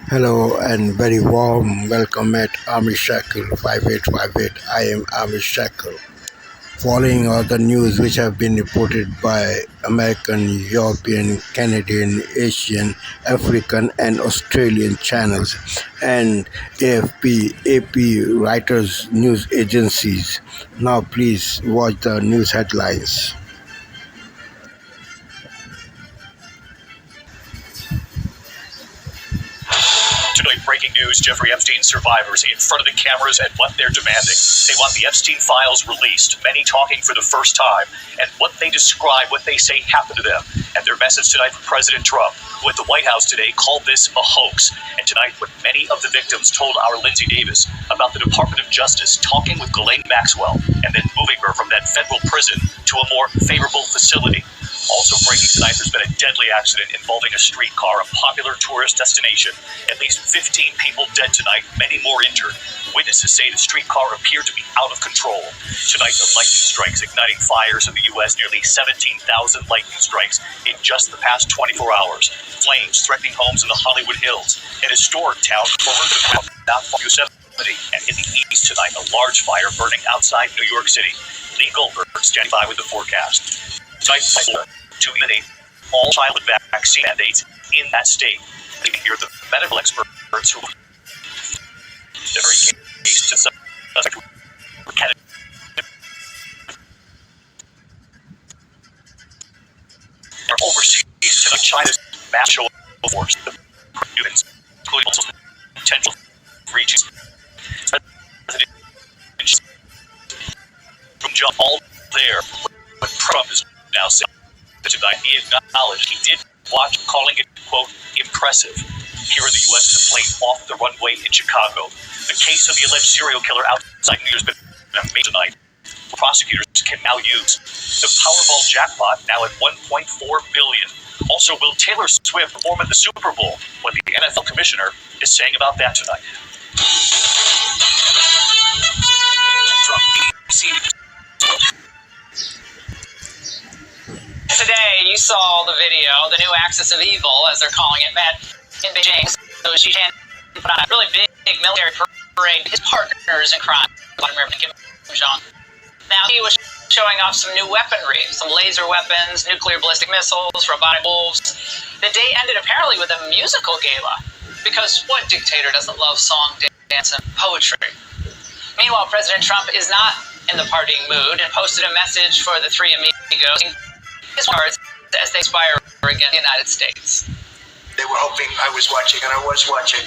Hello and very warm welcome at Army Shackle 5858. I am Army Shackle. Following all the news which have been reported by American, European, Canadian, Asian, African, and Australian channels and AFP, AP, Reuters news agencies. Now, please watch the news headlines. Tonight, breaking news, Jeffrey Epstein's survivors in front of the cameras and what they're demanding. They want the Epstein files released, many talking for the first time, and what they describe, what they say happened to them. And their message tonight from President Trump, who at the White House today called this a hoax. And tonight, what many of the victims told our Lindsay Davis about the Department of Justice talking with Ghislaine Maxwell and then moving her from that federal prison to a more favorable facility. Also breaking tonight, there's been a deadly accident involving a streetcar, a popular tourist destination. At least 15 people dead tonight, many more injured. Witnesses say the streetcar appeared to be out of control. Tonight, the lightning strikes igniting fires in the U.S., nearly 17,000 lightning strikes in just the past 24 hours. Flames threatening homes in the Hollywood Hills. In a historic town, not far Yosemite. And in the east tonight, a large fire burning outside New York City. Lee Goldberg standing by with the forecast. Tonight, to eliminate all child vaccine mandates in that state. You can hear the medical experts who the very case to suspect overseas to China's mass show of force. The students, including also potential breaches. From John all there, but Trump is now saying tonight he acknowledged he did watch, calling it, quote, impressive. Here in the U.S. the plane off the runway in Chicago. The case of the alleged serial killer outside New Year's been made tonight. Prosecutors can now use the Powerball jackpot now at $1.4 billion. Also, will Taylor Swift perform at the Super Bowl? What the NFL commissioner is saying about that tonight. From ABC. Today, you saw the video, the new axis of evil, as they're calling it, met in Beijing. So Xi Jinping put on a really big military parade. His partners in crime, Vladimir Kim Jong. Now he was showing off some new weaponry, some laser weapons, nuclear ballistic missiles, robotic wolves. The day ended apparently with a musical gala, because what dictator doesn't love song, dance, and poetry? Meanwhile, President Trump is not in the partying mood and posted a message for the three amigos. His words as they expire against the United States. They were hoping I was watching, and I was watching.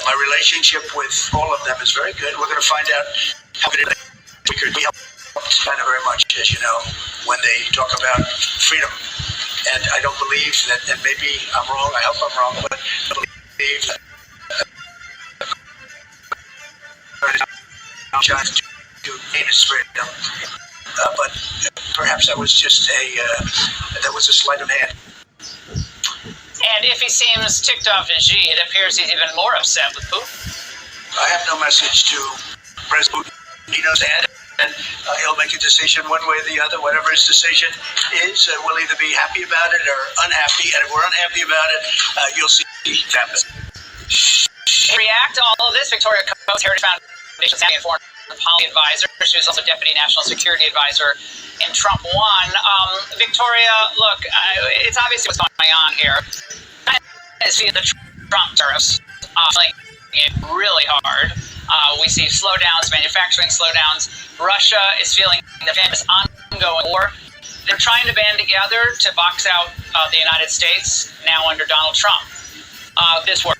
My relationship with all of them is very good. We're going to find out how good we could be helped China very much, as you know, when they talk about freedom. And I don't believe that, and maybe I'm wrong, I hope I'm wrong, but I believe that China to gain its freedom. But perhaps that was just that was a sleight of hand. And if he seems ticked off at Xi, it appears he's even more upset with Putin. I have no message to President Putin. He knows that, and he'll make a decision one way or the other. Whatever his decision is, we'll either be happy about it or unhappy. And if we're unhappy about it, you'll see it happen. To react to all of this, Victoria Coates, Heritage Foundation's foreign policy advisor. She was also Deputy National Security Advisor in Trump 1. Victoria, look, it's obvious what's going on here. I see the Trump tariffs playing it really hard. We see slowdowns, manufacturing slowdowns. Russia is feeling the famous ongoing war. They're trying to band together to box out the United States now under Donald Trump. This work.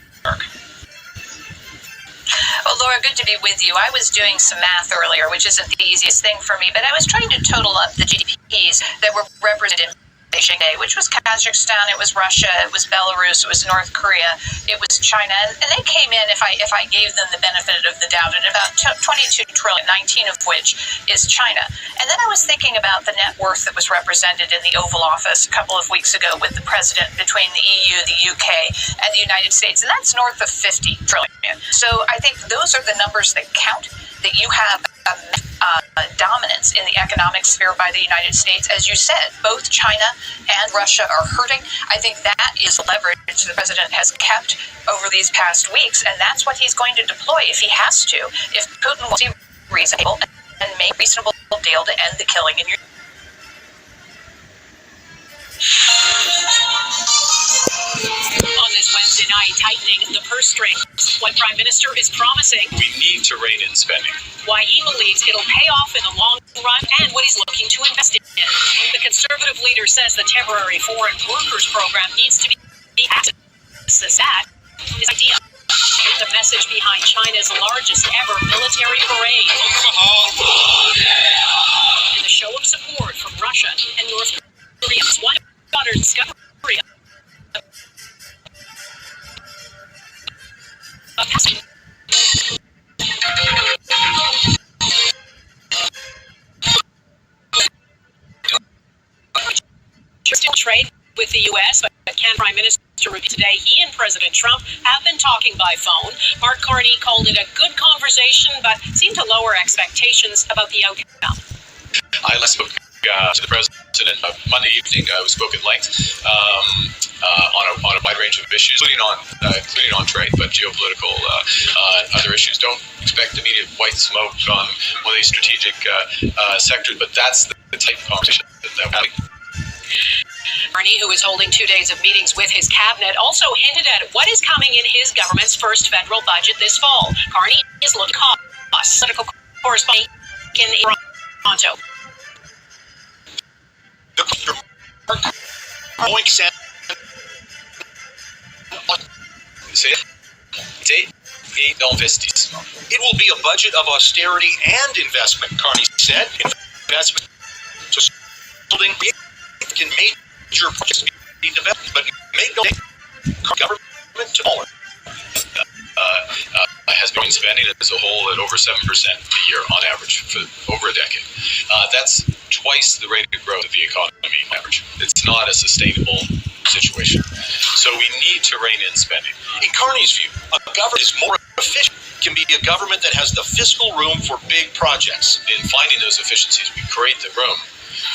Well, Laura, good to be with you. I was doing some math earlier, which isn't the easiest thing for me, but I was trying to total up the GDPs that were represented in Beijing Day, which was Kazakhstan, it was Russia, it was Belarus, it was North Korea, it was China, and they came in, if I gave them the benefit of the doubt, at about 22 trillion, 19 of which is China. And then I was thinking about the net worth that was represented in the Oval Office a couple of weeks ago with the president between the EU, the UK, and the United States, and that's north of 50 trillion. So I think those are the numbers that count, that you have dominance in the economic sphere by the United States. As you said, both China and Russia are hurting. I think that is leverage the president has kept over these past weeks, and that's what he's going to deploy if he has to. If Putin will be reasonable and make a reasonable deal to end the killing in Ukraine. On this Wednesday night, tightening the purse strings. What Prime Minister is promising. We need to rein in spending. Why he believes it'll pay off in the long run, and what he's looking to invest in. The Conservative leader says the temporary foreign workers program needs to be active. That is idea. The message behind China's largest ever military parade. And the show of support from Russia and North Korea's one discovery still trade with the U.S., but can Prime Minister today, he and President Trump have been talking by phone. Mark Carney called it a good conversation, but seemed to lower expectations about the outcome. I last spoke to the president Monday evening. We spoke at length on a wide range of issues, including on trade, but geopolitical and other issues. Don't expect immediate white smoke on one of these strategic sectors, but that's the type of conversation that we're having. Carney, who is holding 2 days of meetings with his cabinet, also hinted at what is coming in his government's first federal budget this fall. Carney is looking at costs. Political correspondent in Toronto. It will be a budget of austerity and investment, Carney said. Investment to building can major projects be developed, but make no government to smaller. Has been spending as a whole at over 7% a year on average for over a decade. That's twice the rate of growth of the economy on average. It's not a sustainable situation. So we need to rein in spending. In Carney's view, a government is more efficient can be a government that has the fiscal room for big projects. In finding those efficiencies, we create the room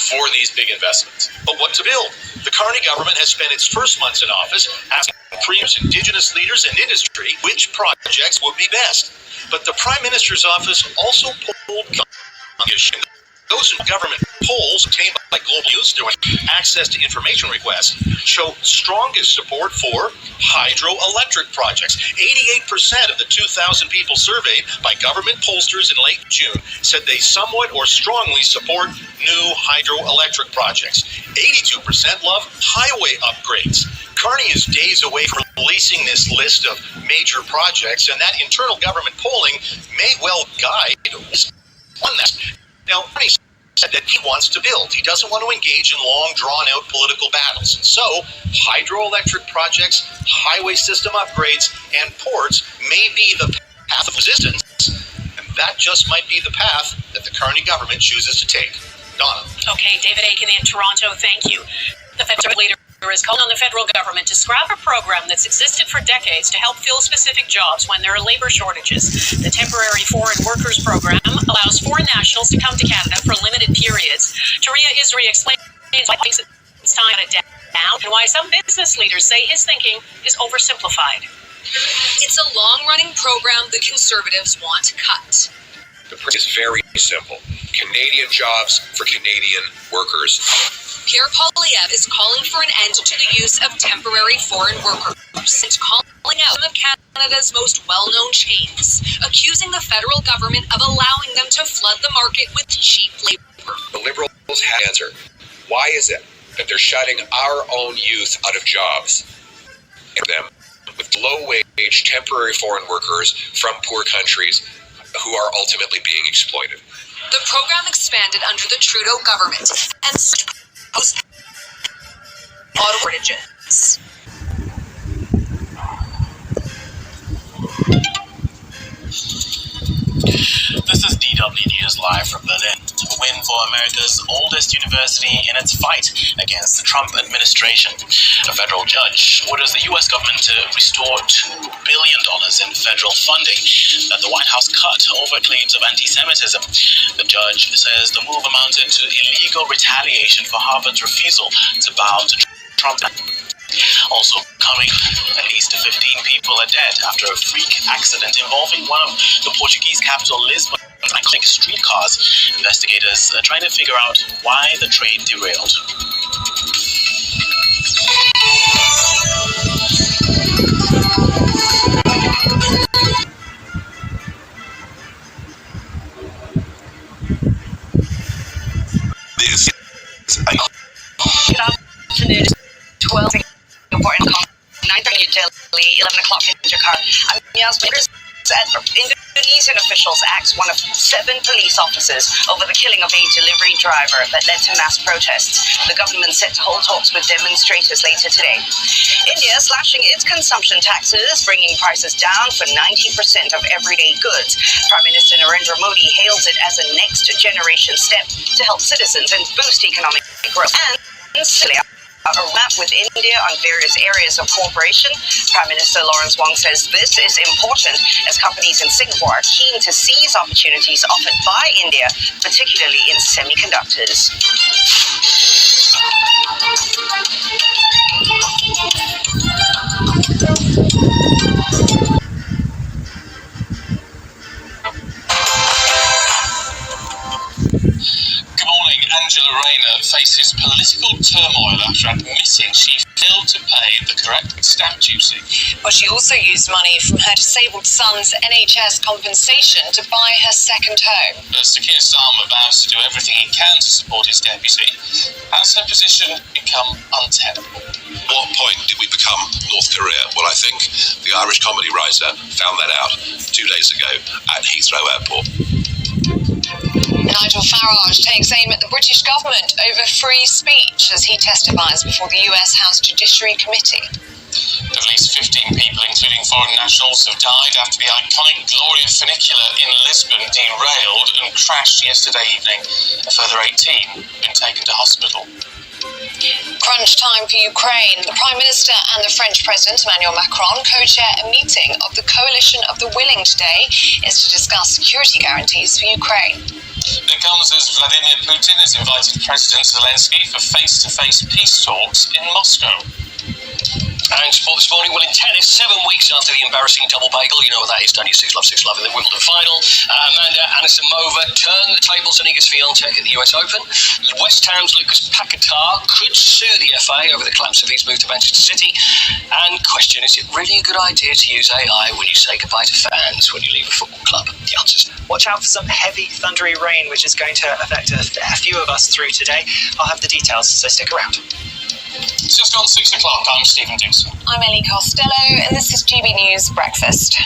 for these big investments. But what to build? The Carney government has spent its first months in office asking Premiers, Indigenous leaders, and industry which projects would be best. But the Prime Minister's office also polled those in government polls obtained by Global News through access to information requests show strongest support for hydroelectric projects. 88% of the 2,000 people surveyed by government pollsters in late June said they somewhat or strongly support new hydroelectric projects. 82% love highway upgrades. Carney is days away from releasing this list of major projects, and that internal government polling may well guide on that. Now, Carney said that he wants to build. He doesn't want to engage in long, drawn-out political battles. And so, hydroelectric projects, highway system upgrades, and ports may be the path of resistance, and that just might be the path that the Carney government chooses to take. Donna. Okay, David Aiken in Toronto, thank you. The federal leader is calling on the federal government to scrap a program that's existed for decades to help fill specific jobs when there are labor shortages. The temporary foreign workers program allows foreign nationals to come to Canada for limited periods. Taria Isri explains why he thinks it's time to down and why some business leaders say his thinking is oversimplified. It's a long-running program the Conservatives want to cut. The price is very simple. Canadian jobs for Canadian workers. Pierre Poilievre is calling for an end to the use of temporary foreign workers and calling out some of Canada's most well-known chains, accusing the federal government of allowing them to flood the market with cheap labor. The Liberals have an answer. Why is it that they're shutting our own youth out of jobs and them with low-wage temporary foreign workers from poor countries who are ultimately being exploited? The program expanded under the Trudeau government and auto shortages. This is DW News live from Berlin. win for America's oldest university in its fight against the Trump administration. A federal judge orders the U.S. government to restore $2 billion in federal funding that the White House cut over claims of anti-Semitism. The judge says the move amounted to illegal retaliation for Harvard's refusal to bow to Trump. Also coming, at least 15 people are dead after a freak accident involving one of the Portuguese capital Lisbon's iconic streetcars. Investigators are trying to figure out why the train derailed. This is Good afternoon. 12 important 9:30 New Delhi, 11 o'clock in Jakarta. I'm Yasmin. Indonesian officials axed one of 7 police officers over the killing of a delivery driver that led to mass protests. The government set to hold talks with demonstrators later today. India slashing its consumption taxes, bringing prices down for 90% of everyday goods. Prime Minister Narendra Modi hails it as a next-generation step to help citizens and boost economic growth. And a map with India on various areas of cooperation. Prime Minister Lawrence Wong says this is important as companies in Singapore are keen to seize opportunities offered by India, particularly in semiconductors. Angela Rayner faces political turmoil after admitting she failed to pay the correct stamp duty. Well, she also used money from her disabled son's NHS compensation to buy her second home. Sir Keir Starmer vows to do everything he can to support his deputy. Has her position become untenable? what point did we become North Korea? Well, I think the Irish comedy writer found that out 2 days ago at Heathrow Airport. Nigel Farage takes aim at the British government over free speech as he testifies before the US House Judiciary Committee. At least 15 people, including foreign nationals, have died after the iconic Gloria funicular in Lisbon derailed and crashed yesterday evening. A further 18 have been taken to hospital. Crunch time for Ukraine. The Prime Minister and the French President Emmanuel Macron co-chair a meeting of the Coalition of the Willing today is to discuss security guarantees for Ukraine. It comes as Vladimir Putin has invited President Zelensky for face-to-face peace talks in Moscow. And sport this morning, well, in tennis, 7 weeks after the embarrassing double bagel, you know what that is, don't you? 6-love in the Wimbledon final. Amanda Anisimova turned the tables on Iga Swiatek at the US Open. West Ham's Lucas Paquetá could sue the FA over the collapse of his move to Manchester City. And question, is it really a good idea to use AI when you say goodbye to fans when you leave a football club? The answer's watch out for some heavy, thundery rain, which is going to affect a few of us through today. I'll have the details, so stick around. It's just on 6 o'clock. I'm Stephen Dixon. I'm Ellie Costello, and this is GB News Breakfast.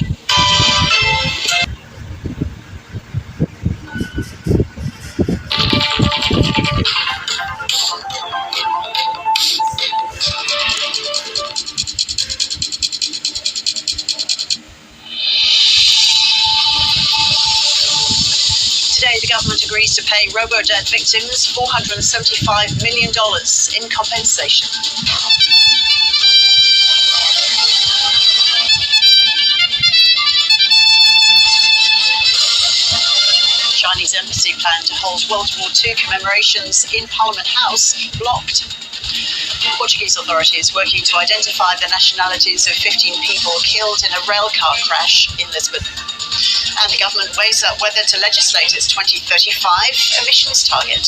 Today, the government agrees to pay robo-debt victims $475 million in compensation. Chinese embassy plan to hold World War II commemorations in Parliament House blocked. Portuguese authorities working to identify the nationalities of 15 people killed in a railcar crash in Lisbon. And the government weighs up whether to legislate its 2035 emissions target.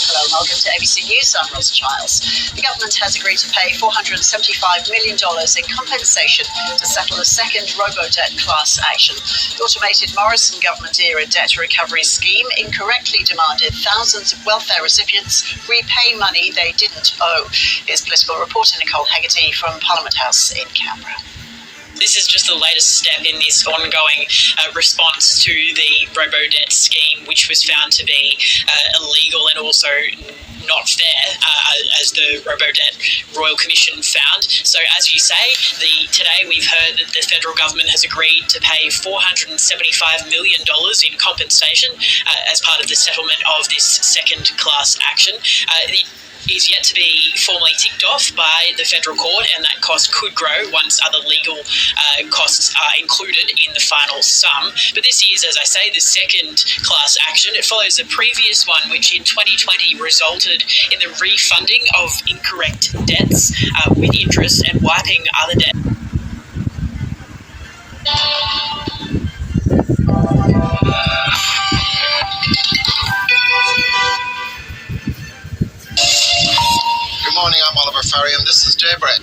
Hello, welcome to ABC News. I'm Ross Childs. The government has agreed to pay $475 million in compensation to settle a second robo-debt class action. The automated Morrison government-era debt recovery scheme incorrectly demanded thousands of welfare recipients repay money they didn't owe. Here's political reporter Nicole Hegarty from Parliament House in Canberra. This is just the latest step in this ongoing response to the robo-debt scheme, which was found to be illegal and also not fair, as the Robo-Debt Royal Commission found. So as you say, today we've heard that the federal government has agreed to pay $475 million in compensation as part of the settlement of this second-class action. It is yet to be formally ticked off by the federal court, and that cost could grow once other legal costs are included in the final sum. But this is, as I say, the second class action. It follows the previous one, which in 2020 resulted in the refunding of incorrect debts with interest and wiping other debts. Good morning, I'm Oliver Ferry, and this is Daybreak.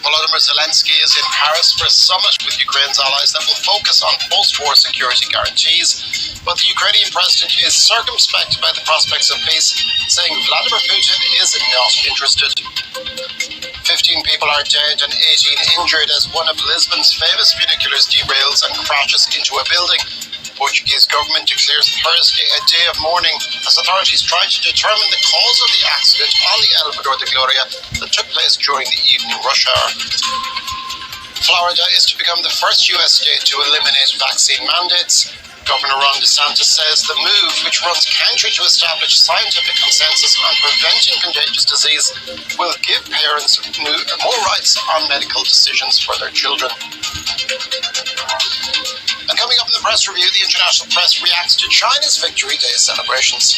Volodymyr Zelensky is in Paris for a summit with Ukraine's allies that will focus on post-war security guarantees. But the Ukrainian president is circumspect about the prospects of peace, saying Vladimir Putin is not interested. 15 people are dead and 18 injured as one of Lisbon's famous funiculars derails and crashes into a building. Portuguese government declares Thursday a day of mourning as authorities try to determine the cause of the accident on the Elevador de Gloria that took place during the evening rush hour. Florida is to become the first US state to eliminate vaccine mandates. Governor Ron DeSantis says the move, which runs counter to establish scientific consensus on preventing contagious disease, will give parents more rights on medical decisions for their children. And coming up in the press review, the international press reacts to China's Victory Day celebrations.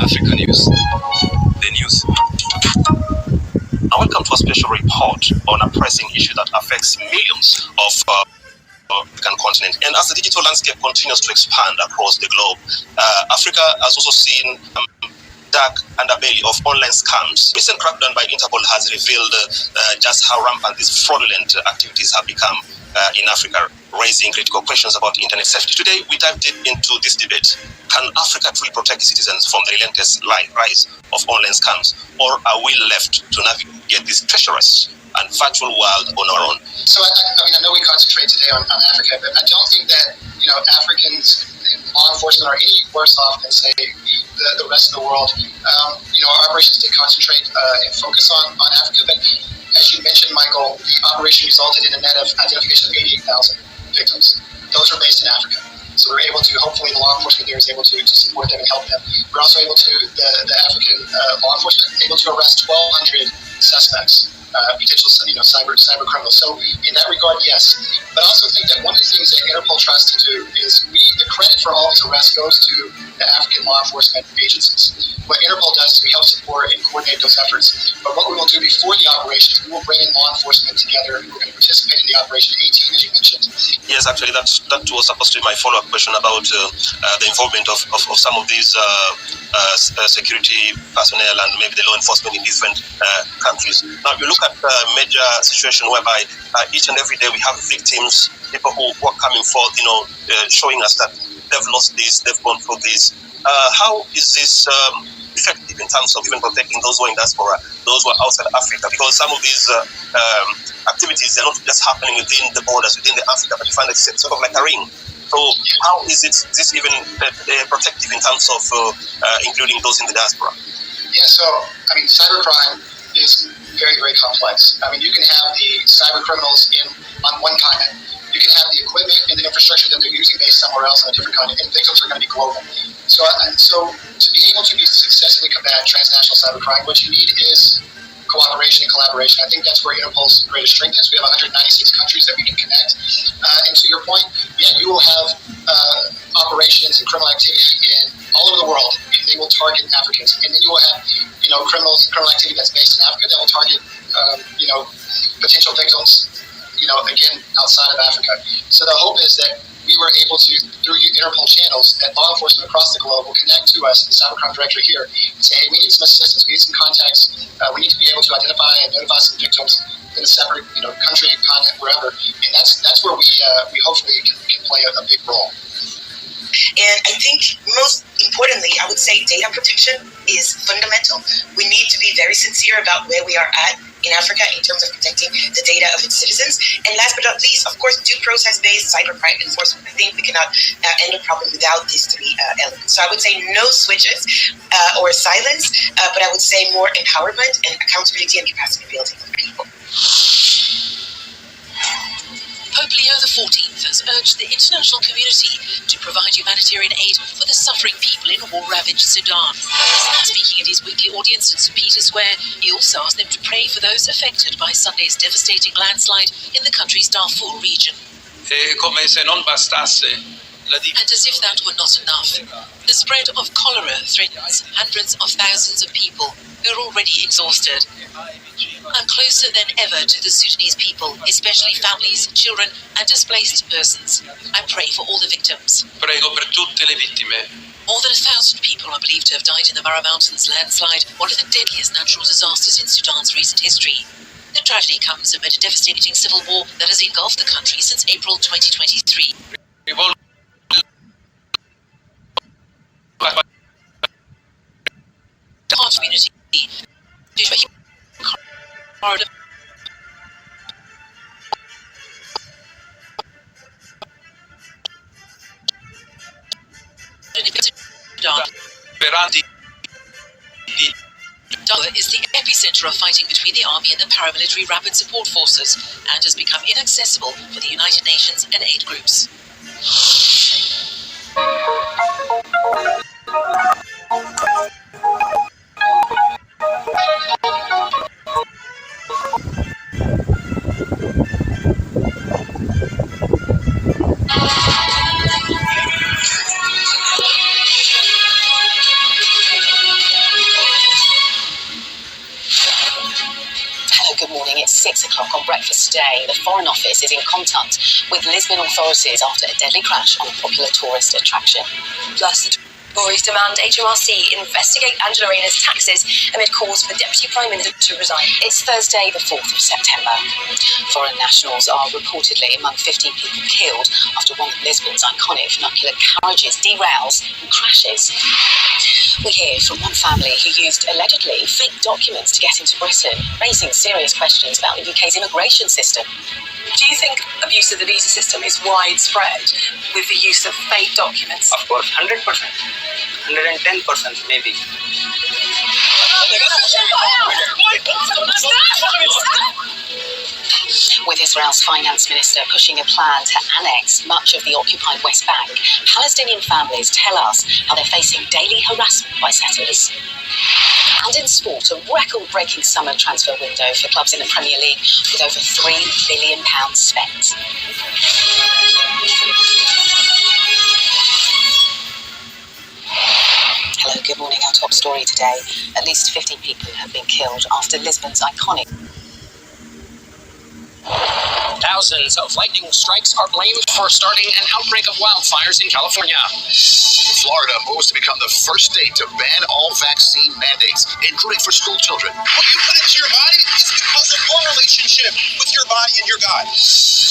Africa News. The news. Welcome to a special report on a pressing issue that affects millions of African continent. And as the digital landscape continues to expand across the globe, Africa has also seen dark underbelly of online scams. Recent crackdown by Interpol has revealed just how rampant these fraudulent activities have become in Africa, raising critical questions about internet safety. Today, we dive deep into this debate. Can Africa truly protect its citizens from the relentless rise of online scams, or are we left to navigate this treacherous and virtual world on our own? So, I know we concentrate today on Africa, but I don't think that, Africans, law enforcement, are any worse off than, say, the rest of the world. Our operations did concentrate and focus on Africa, but as you mentioned, Michael, the operation resulted in a net of identification of 88,000 victims. Those are based in Africa. So we're able to, hopefully the law enforcement there is able to support them and help them. We're also able to, the African law enforcement, able to arrest 1,200 suspects, potential cyber criminals. So in that regard, yes. But I also think that one of the things that Interpol tries to do is the credit for all these arrests goes to the African law enforcement agencies. What Interpol does is we help support and coordinate those efforts. But what we will do before the operation is we will bring in law enforcement together who are going to participate in the operation. 18, as you mentioned. Yes, actually, that was supposed to be my follow-up question about the involvement of some of these security personnel and maybe the law enforcement in different countries. Now, you look at a major situation whereby each and every day we have victims, people who are coming forth, showing us that they've lost this, they've gone through this. How is this effective in terms of even protecting those who are in diaspora, those who are outside Africa? Because some of these activities, they're not just happening within the borders, within the Africa, but you find it's sort of like a ring. So how is this even protective in terms of including those in the diaspora? Yeah, so, cybercrime is very, very complex. You can have the cyber criminals on one continent. You can have the equipment and the infrastructure that they're using based somewhere else on a different continent, and victims are going to be global. So to be able to successfully combat transnational cybercrime, what you need is cooperation and collaboration. I think that's where Interpol's greatest strength is. We have 196 countries that we can connect. And to your point, you will have operations and criminal activity in all over the world, and they will target Africans. And then you will have, criminal activity that's based in Africa that will target, potential victims, again, outside of Africa. So the hope is that we were able to, through Interpol channels, that law enforcement across the globe will connect to us, the cybercrime director here, and say, hey, we need some assistance, we need some contacts, we need to be able to identify and notify some victims, in a separate, country, continent, wherever. And that's where we hopefully can play a big role. And I think most importantly, I would say data protection is fundamental. We need to be very sincere about where we are at in Africa in terms of protecting the data of its citizens. And last but not least, of course, due process-based cybercrime enforcement. I think we cannot end a problem without these three elements. So I would say no switches or silence, but I would say more empowerment and accountability and capacity building for people. Pope Leo XIV has urged the international community to provide humanitarian aid for the suffering people in war-ravaged Sudan. Speaking at his weekly audience in St. Peter's Square, he also asked them to pray for those affected by Sunday's devastating landslide in the country's Darfur region. And as if that were not enough, the spread of cholera threatens hundreds of thousands of people who are already exhausted. I'm closer than ever to the Sudanese people, especially families, children, and displaced persons. I pray for all the victims. Prego per tutte le vittime. More than 1,000 people are believed to have died in the Mara Mountains landslide, one of the deadliest natural disasters in Sudan's recent history. The tragedy comes amid a devastating civil war that has engulfed the country since April 2023. The community Darfur is the epicenter of fighting between the army and the paramilitary rapid support forces and has become inaccessible for the United Nations and aid groups. Good morning. It's 6 o'clock on breakfast today. The Foreign Office is in contact with Lisbon authorities after a deadly crash on a popular tourist attraction. Plus, the Tories demand HMRC investigate Angela Rayner's taxes amid calls for the Deputy Prime Minister to resign. It's Thursday, the 4th of September. Foreign nationals are reportedly among 15 people killed after one of Lisbon's iconic vernacular carriages derails and crashes. We hear from one family who used allegedly fake documents to get into Britain, raising serious questions about the UK's immigration system. Do you think abuse of the visa system is widespread with the use of fake documents? Of course, 100%. 110% maybe. With Israel's finance minister pushing a plan to annex much of the occupied West Bank, Palestinian families tell us how they're facing daily harassment by settlers. And in sport, a record-breaking summer transfer window for clubs in the Premier League with over £3 billion spent. Hello, good morning. Our top story today. At least 15 people have been killed after Lisbon's iconic... Thousands of lightning strikes are blamed for starting an outbreak of wildfires in California. Florida moves to become the first state to ban all vaccine mandates, including for school children. What you put into your body is because of your relationship with your body and your God.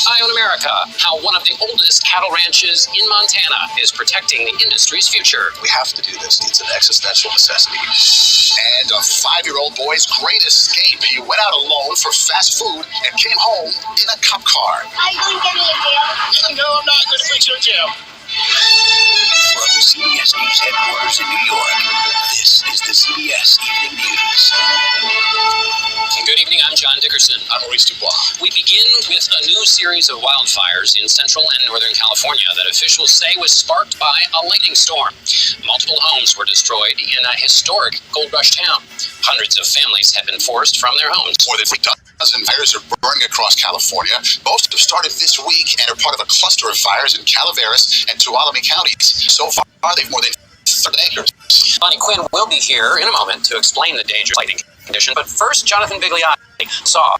Eye on America, how one of the oldest cattle ranches in Montana is protecting the industry's future. We have to do this. It's an existential necessity. And a 5-year-old boy's great escape. He went out alone for fast food and came home in a cop car. Are you going to get me in jail? No, I'm not going to put you in jail. From CBS News headquarters in New York, this is the CBS Evening News. Good evening, I'm John Dickerson. I'm Maurice Dubois. We begin with a new series of wildfires in central and northern California that officials say was sparked by a lightning storm. Multiple homes were destroyed in a historic gold rush town. Hundreds of families have been forced from their homes. More than 3 dozen fires are burning across California. Most have started this week and are part of a cluster of fires in Calaveras and Tuolumne counties. So far, they've more than 30 acres. Bonnie Quinn will be here in a moment to explain the danger of lightning condition. But first, Jonathan Bigliotti saw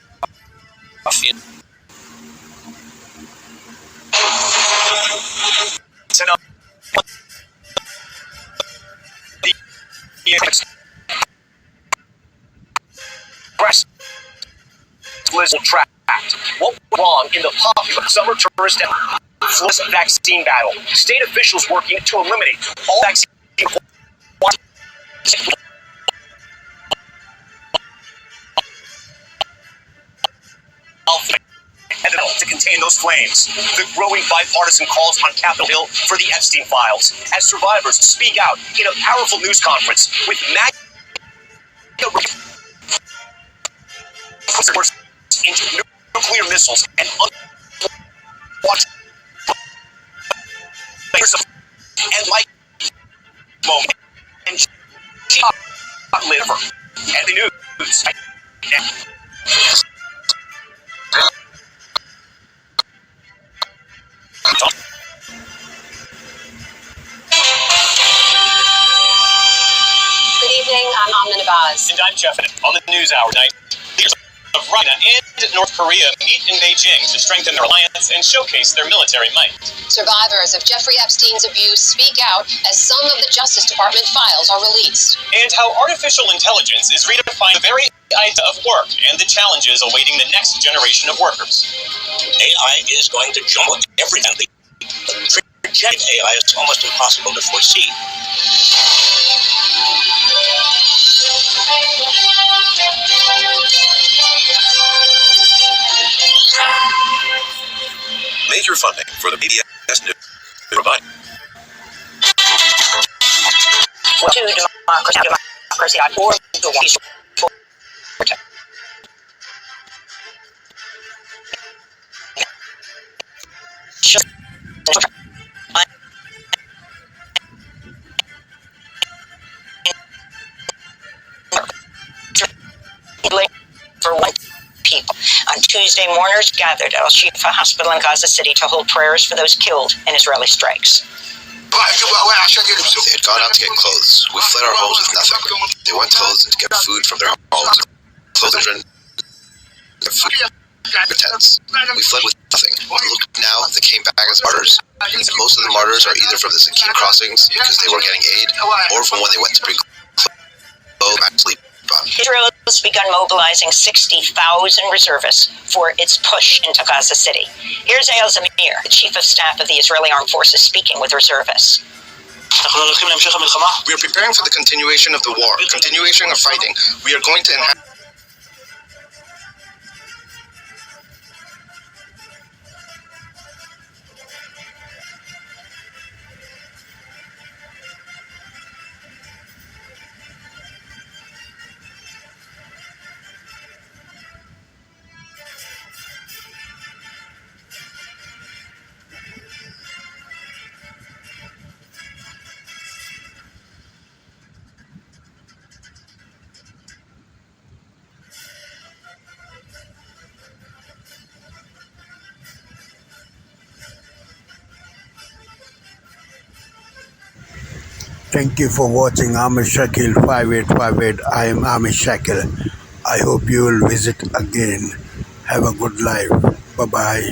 was trapped. What went wrong in the popular summer tourist vaccine battle? State officials working to eliminate all vaccine to contain those flames. The growing bipartisan calls on Capitol Hill for the Epstein files as survivors speak out in a powerful news conference with into nuclear missiles and like moment and liver and the news. Good evening, I'm Amna Nabaz. And I'm Jeff. On the News Hour tonight, leaders of Russia and North Korea meet in Beijing to strengthen their alliance and showcase their military might. Survivors of Jeffrey Epstein's abuse speak out as some of the Justice Department files are released. And how artificial intelligence is redefining the very idea of work and the challenges awaiting the next generation of workers. AI is going to jump everything. The trajectory of AI is almost impossible to foresee. Major funding for the BDS News provide. Well, to democracy.org, the one for one people. On Tuesday, mourners gathered at Al-Shifa Hospital in Gaza City to hold prayers for those killed in Israeli strikes. They had gone out to get clothes. We fled our homes with nothing. They went clothes to get food from their homes. Children, their food, their tents. We fled with nothing. Look now, they came back as martyrs. And most of the martyrs are either from the Sakim crossings because they were getting aid, or from when they went to bring clothes back to sleep on. Israel has begun mobilizing 60,000 reservists for its push into Gaza City. Here's Eyal Zamir, the chief of staff of the Israeli Armed Forces, speaking with reservists. We are preparing for the continuation of the war, continuation of fighting. We are going to enhance. Thank you for watching Amish Shakil 5858. I am Amish Shakil. I hope you will visit again. Have a good life. Bye-bye.